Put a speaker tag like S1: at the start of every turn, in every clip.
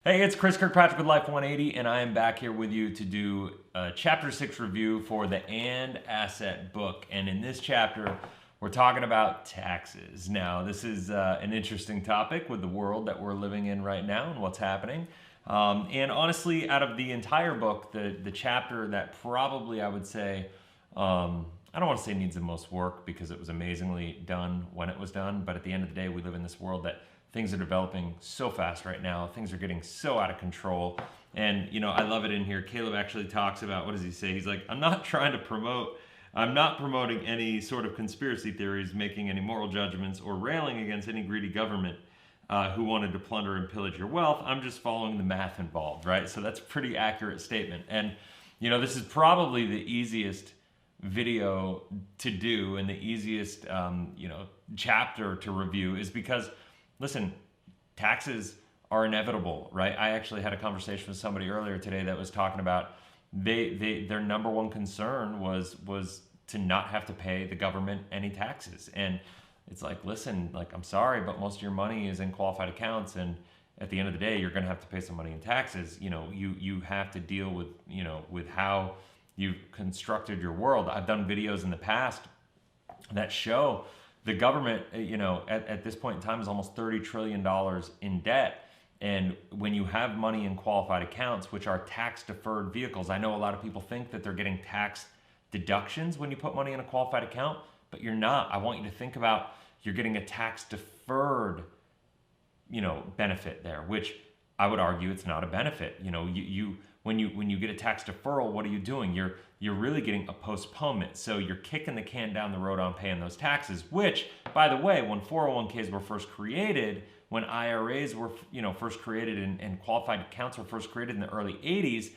S1: Hey, it's Chris Kirkpatrick with Life 180, and I am back here with you to do a Chapter 6 review for the And Asset book. And in this chapter, we're talking about taxes. Now, this is an interesting topic with the world that we're living in right now and what's happening. And honestly, out of the entire book, the chapter that probably I would say, I don't want to say needs the most work because it was amazingly done when it was done, but at the end of the day, we live in this world that things are developing so fast right now. Things are getting so out of control. And, I love it in here. Caleb actually talks about, what does he say? He's like, I'm not promoting any sort of conspiracy theories, making any moral judgments, or railing against any greedy government who wanted to plunder and pillage your wealth. I'm just following the math involved, right? So that's a pretty accurate statement. And, this is probably the easiest video to do and the easiest, chapter to review is because, listen, taxes are inevitable, right? I actually had a conversation with somebody earlier today that was talking about their number one concern was to not have to pay the government any taxes. And it's like, listen, like, I'm sorry, but most of your money is in qualified accounts, and at the end of the day, you're going to have to pay some money in taxes. You have to deal with, with how you've constructed your world. I've done videos in the past that show the government, at this point in time is almost $30 trillion in debt. And when you have money in qualified accounts, which are tax deferred vehicles, I know a lot of people think that they're getting tax deductions when you put money in a qualified account, but you're not. I want you to think about you're getting a tax deferred, benefit there, which I would argue it's not a benefit. When you get a tax deferral, what are you doing? You're really getting a postponement. So you're kicking the can down the road on paying those taxes, which, by the way, when 401ks were first created, when IRAs were first created and qualified accounts were first created in the early 80s,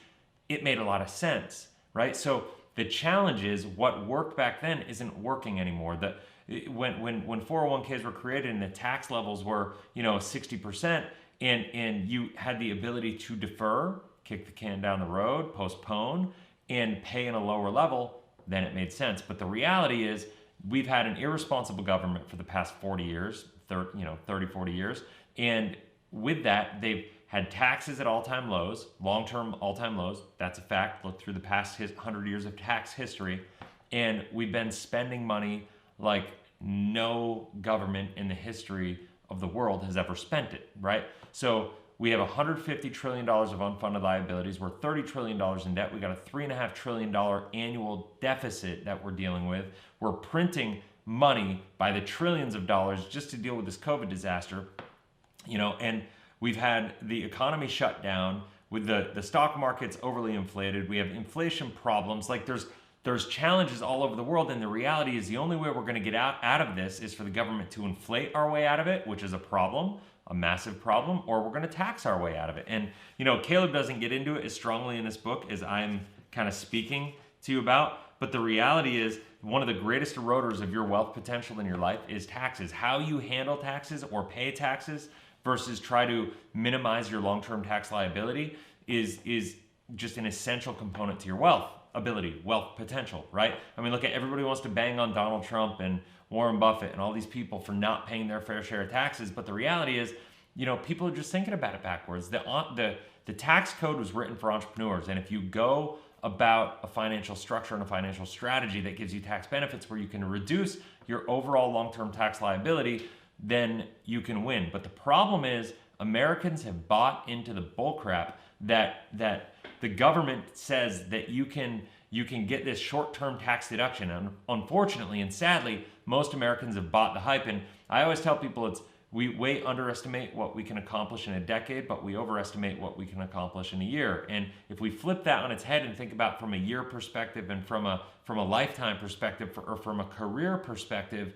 S1: it made a lot of sense, right? So the challenge is what worked back then isn't working anymore. When 401ks were created and the tax levels were 60%, and you had the ability to defer, kick the can down the road, postpone, and pay in a lower level, then it made sense. But the reality is we've had an irresponsible government for the past 40 years, 30, 40 years. And with that, they've had taxes at all-time lows, long-term all-time lows. That's a fact. Look through the past 100 years of tax history. And we've been spending money like no government in the history of the world has ever spent it, right? So we have $150 trillion of unfunded liabilities. We're $30 trillion in debt. We got a $3.5 trillion annual deficit that we're dealing with. We're printing money by the trillions of dollars just to deal with this COVID disaster, and we've had the economy shut down with the stock markets overly inflated. We have inflation problems. Like there's challenges all over the world, and the reality is the only way we're going to get out of this is for the government to inflate our way out of it, which is a problem, a massive problem, or we're going to tax our way out of it. And Caleb doesn't get into it as strongly in this book as I'm kind of speaking to you about, but the reality is one of the greatest eroders of your wealth potential in your life is taxes. How you handle taxes or pay taxes versus try to minimize your long-term tax liability is just an essential component to your wealth potential, right? I mean, look at everybody wants to bang on Donald Trump and Warren Buffett and all these people for not paying their fair share of taxes, but the reality is, people are just thinking about it backwards. The tax code was written for entrepreneurs, and if you go about a financial structure and a financial strategy that gives you tax benefits where you can reduce your overall long-term tax liability, then you can win. But the problem is Americans have bought into the bullcrap that the government says that you can get this short-term tax deduction. And unfortunately and sadly, most Americans have bought the hype. And I always tell people we way underestimate what we can accomplish in a decade, but we overestimate what we can accomplish in a year. And if we flip that on its head and think about from a year perspective and from a lifetime perspective or from a career perspective,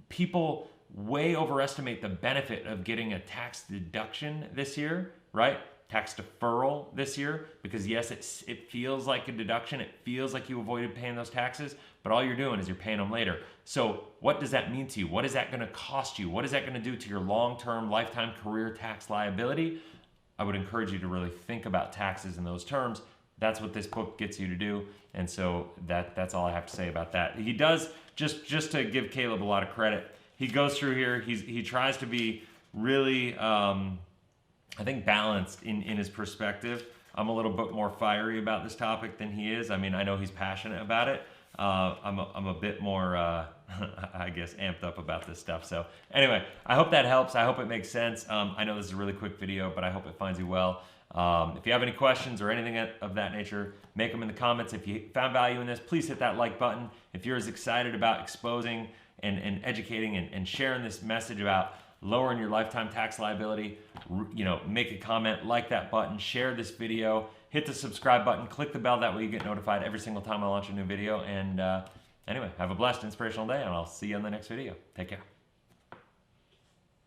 S1: people way overestimate the benefit of getting a tax deduction this year, right? Tax deferral this year, because yes, it feels like a deduction. It feels like you avoided paying those taxes, but all you're doing is you're paying them later. So what does that mean to you? What is that going to cost you? What is that going to do to your long-term lifetime career tax liability? I would encourage you to really think about taxes in those terms. That's what this book gets you to do. And so that's all I have to say about that. He does, just to give Caleb a lot of credit, he goes through here, he tries to be really I think, balanced in his perspective. I'm a little bit more fiery about this topic than he is. I mean, I know he's passionate about it. I'm a bit more, I guess, amped up about this stuff. So anyway, I hope that helps. I hope it makes sense. I know this is a really quick video, but I hope it finds you well. If you have any questions or anything of that nature, make them in the comments. If you found value in this, please hit that like button. If you're as excited about exposing and educating and sharing this message about lowering your lifetime tax liability, make a comment, like that button, share this video, hit the subscribe button, click the bell, that way you get notified every single time I launch a new video. And anyway, have a blessed, inspirational day, and I'll see you in the next video. Take care.